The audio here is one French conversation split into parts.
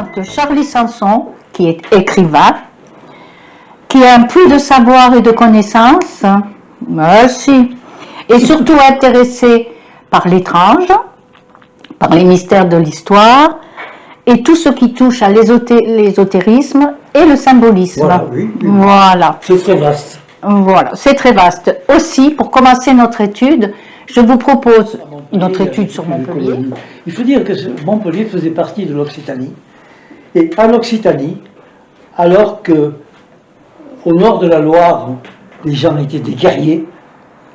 présente Charlie Sanson, qui est écrivain, qui a un puits de savoir et de connaissances, si, et surtout intéressé par l'étrange, par les mystères de l'histoire, et tout ce qui touche à l'ésotérisme et le symbolisme. Voilà, oui. Voilà. C'est très vaste. Voilà, c'est très vaste. Aussi, pour commencer notre étude, je vous propose notre étude sur Montpellier. Il faut dire que Montpellier faisait partie de l'Occitanie. Et en Occitanie, alors que au nord de la Loire, les gens étaient des guerriers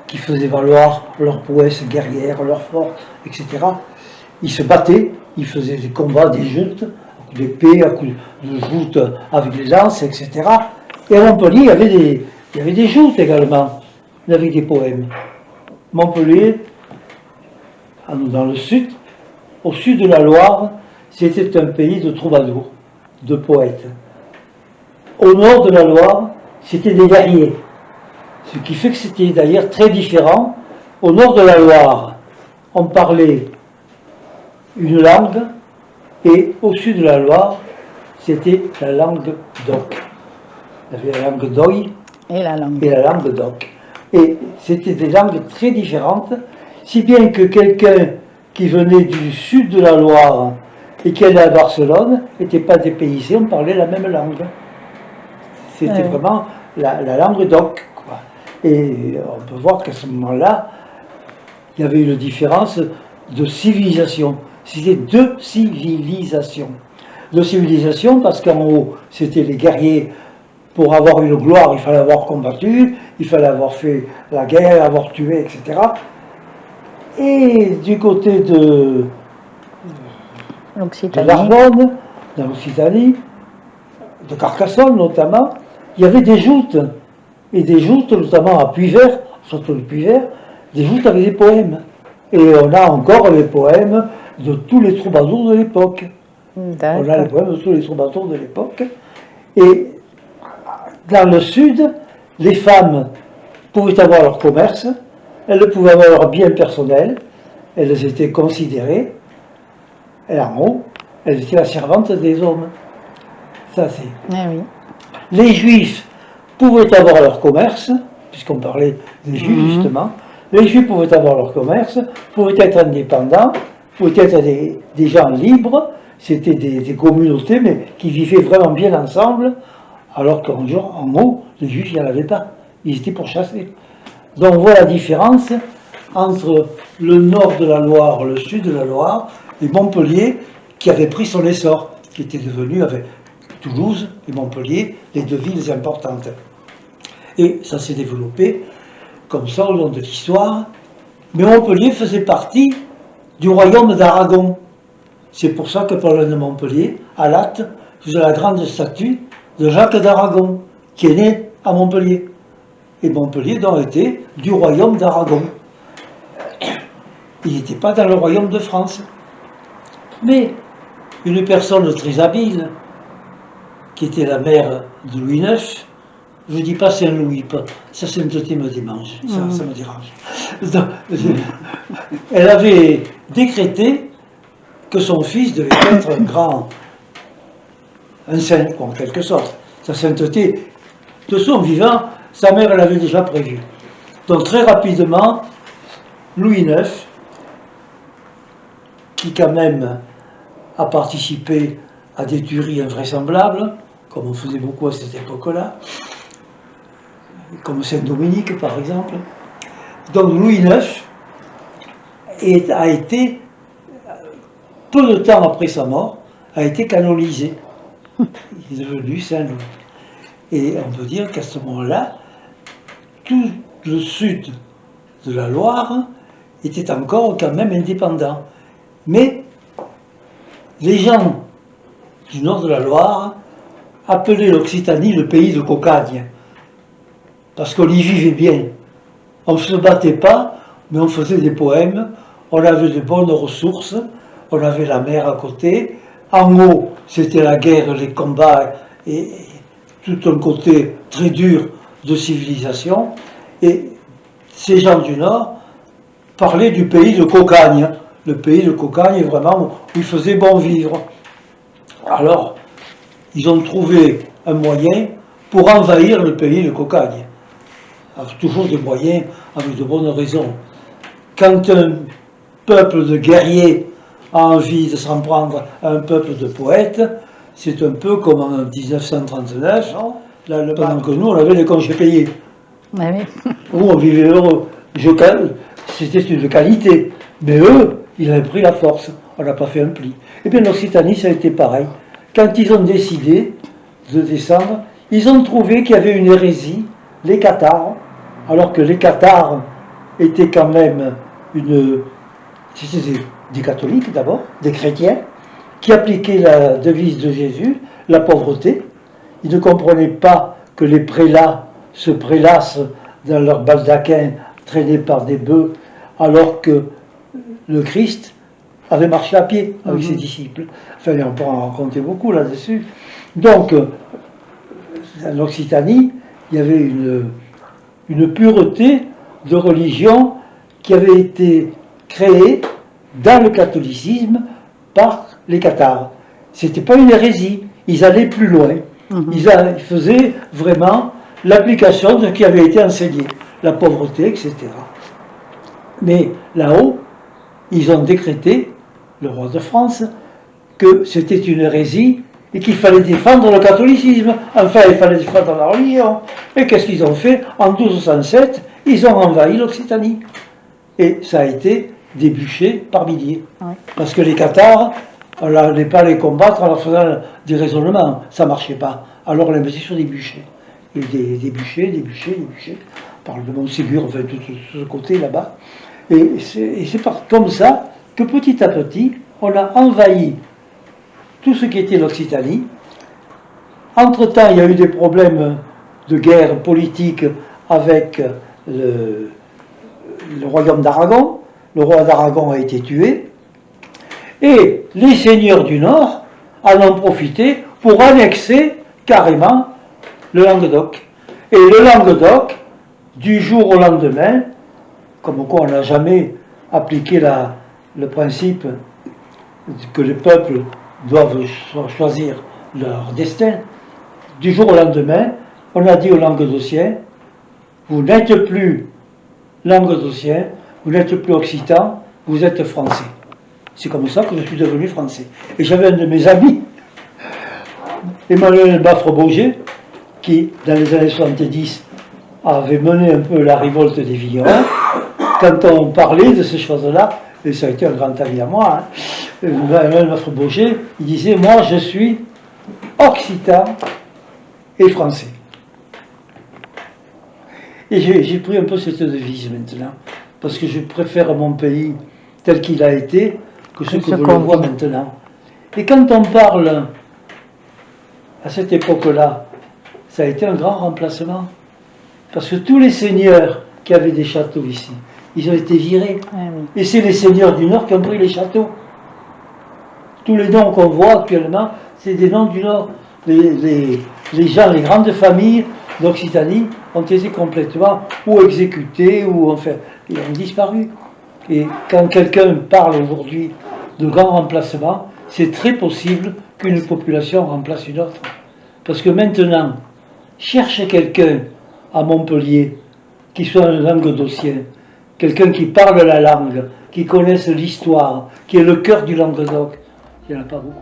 qui faisaient valoir leur prouesse guerrière, leur force, etc. Ils se battaient, ils faisaient des combats, des joutes, à coups d'épée, à coups de joutes avec les lances, etc. Et à Montpellier, il y avait des joutes également, avec des poèmes. Montpellier, dans le sud, au sud de la Loire, c'était un pays de troubadours, de poètes. Au nord de la Loire, c'était des guerriers. Ce qui fait que c'était d'ailleurs très différent. Au nord de la Loire, on parlait une langue, et au sud de la Loire, c'était la langue d'oc. Il y avait la langue d'oï Et la langue. et la langue d'oc. Et c'était des langues très différentes, si bien que quelqu'un qui venait du sud de la Loire et qui allait à Barcelone n'était pas dépaysé, on parlait la même langue. C'était vraiment la langue d'oc. Et on peut voir qu'à ce moment-là, il y avait une différence de civilisation. C'était deux civilisations. Deux civilisations parce qu'en haut, c'était les guerriers. Pour avoir une gloire, il fallait avoir combattu, il fallait avoir fait la guerre, avoir tué, etc. Et du côté de l'Arbonne, dans l'Occitanie, de Carcassonne notamment, il y avait des joutes. Et des joutes, notamment à Puy-Vert, surtout le Puy-Vert, des joutes avec des poèmes. Et on a encore les poèmes de tous les troubadours de l'époque. On a les poèmes de tous les troubadours de l'époque. Et dans le sud, les femmes pouvaient avoir leur commerce, elles pouvaient avoir leur bien personnel, elles étaient considérées, et en haut, elles étaient la servante des hommes. Ça c'est. Oui. Les juifs pouvaient avoir leur commerce, puisqu'on parlait des juifs justement, les juifs pouvaient avoir leur commerce, pouvaient être indépendants, pouvaient être des gens libres, c'était des communautés, mais qui vivaient vraiment bien ensemble, alors qu'en haut, les juifs, il n'y en avait pas, ils étaient pourchassés. Donc on voit la différence entre le nord de la Loire, le sud de la Loire, et Montpellier, qui avait pris son essor, qui était devenu, avec Toulouse et Montpellier, les deux villes importantes. Et ça s'est développé comme ça au long de l'histoire. Mais Montpellier faisait partie du royaume d'Aragon. C'est pour ça que pour de Montpellier, à Latte, vous avez la grande statue de Jacques d'Aragon, qui est né à Montpellier. Et Montpellier donc était du royaume d'Aragon. Il n'était pas dans le royaume de France. Mais une personne très habile, qui était la mère de Louis IX, je ne dis pas Saint-Louis, sa sainteté me démange, ça me dérange. Donc, elle avait décrété que son fils devait être un saint, en quelque sorte. Sa sainteté, de son vivant, sa mère l'avait déjà prévu. Donc très rapidement, Louis IX, qui quand même a participé à des tueries invraisemblables, comme on faisait beaucoup à cette époque-là, comme Saint-Dominique par exemple. Donc Louis IX a été, peu de temps après sa mort, a été canonisé. Il est devenu Saint-Louis. Et on peut dire qu'à ce moment-là, tout le sud de la Loire était encore quand même indépendant. Mais les gens du nord de la Loire appelaient l'Occitanie le pays de cocagne, parce qu'on y vivait bien. On ne se battait pas, mais on faisait des poèmes, on avait de bonnes ressources, on avait la mer à côté. En haut, c'était la guerre, les combats et tout un côté très dur de civilisation. Et ces gens du Nord parlaient du pays de cocagne. Le pays de cocagne, vraiment, où il faisait bon vivre. Alors, ils ont trouvé un moyen pour envahir le pays de Cocagne. Alors, toujours des moyens avec de bonnes raisons. Quand un peuple de guerriers a envie de s'en prendre à un peuple de poètes, c'est un peu comme en 1939, pendant que nous, on avait les congés payés. Ouais, oui. Où on vivait heureux. C'était une qualité. Mais eux, ils avaient pris la force. On n'a pas fait un pli. Et bien l'Occitanie, ça a été pareil. Quand ils ont décidé de descendre, ils ont trouvé qu'il y avait une hérésie, les Cathares, alors que les Cathares étaient quand même c'était des catholiques d'abord, des chrétiens, qui appliquaient la devise de Jésus, la pauvreté. Ils ne comprenaient pas que les prélats se prélassent dans leur baldaquin traînés par des bœufs, alors que le Christ avait marché à pied avec ses disciples. Enfin, on peut en raconter beaucoup là-dessus. Donc, en Occitanie, il y avait une pureté de religion qui avait été créée dans le catholicisme par les Cathares. C'était pas une hérésie, ils allaient plus loin. Ils faisaient vraiment l'application de ce qui avait été enseigné, la pauvreté, etc. Mais là-haut, ils ont décrété, le roi de France, que c'était une hérésie et qu'il fallait défendre le catholicisme. Enfin, il fallait défendre la religion. Et qu'est-ce qu'ils ont fait? En 1207, ils ont envahi l'Occitanie. Et ça a été des bûchers par milliers. Ouais. Parce que les Cathares, on n'allait pas les combattre en leur faisant des raisonnements. Ça ne marchait pas. Alors on les mettait sur des bûchers. Et des bûchers. On parle de Montségur, enfin tout ce côté là-bas. Et c'est comme ça que petit à petit, on a envahi tout ce qui était l'Occitanie. Entre-temps, il y a eu des problèmes de guerre politique avec le royaume d'Aragon. Le roi d'Aragon a été tué. Et les seigneurs du Nord en ont profité pour annexer carrément le Languedoc. Et le Languedoc, du jour au lendemain, comme quoi on n'a jamais appliqué le principe que les peuples doivent choisir leur destin, du jour au lendemain, on a dit aux Languedociens, vous n'êtes plus Languedocien, vous n'êtes plus occitan, vous êtes français. C'est comme ça que je suis devenu français. Et j'avais un de mes amis, Emmanuel Baffre-Boger, qui, dans les années 70, avait mené un peu la révolte des vignerons. Quand on parlait de ces choses-là, et ça a été un grand ami à moi, Emmanuel Baffre-Boger, il disait, moi je suis occitan et français. Et j'ai pris un peu cette devise maintenant, parce que je préfère mon pays tel qu'il a été que ce que je le vois maintenant. Et quand on parle à cette époque-là, ça a été un grand remplacement. Parce que tous les seigneurs qui avaient des châteaux ici, ils ont été virés. Ah oui. Et c'est les seigneurs du Nord qui ont pris les châteaux. Tous les noms qu'on voit actuellement, c'est des noms du Nord. Les gens, les grandes familles d'Occitanie ont été complètement ou exécutés, ou enfin, ils ont disparu. Et quand quelqu'un parle aujourd'hui de grand remplacement, c'est très possible qu'une population remplace une autre. Parce que maintenant, cherche quelqu'un à Montpellier qui soit un languedocien, quelqu'un qui parle la langue, qui connaisse l'histoire, qui est le cœur du Languedoc. Il n'y en a pas beaucoup.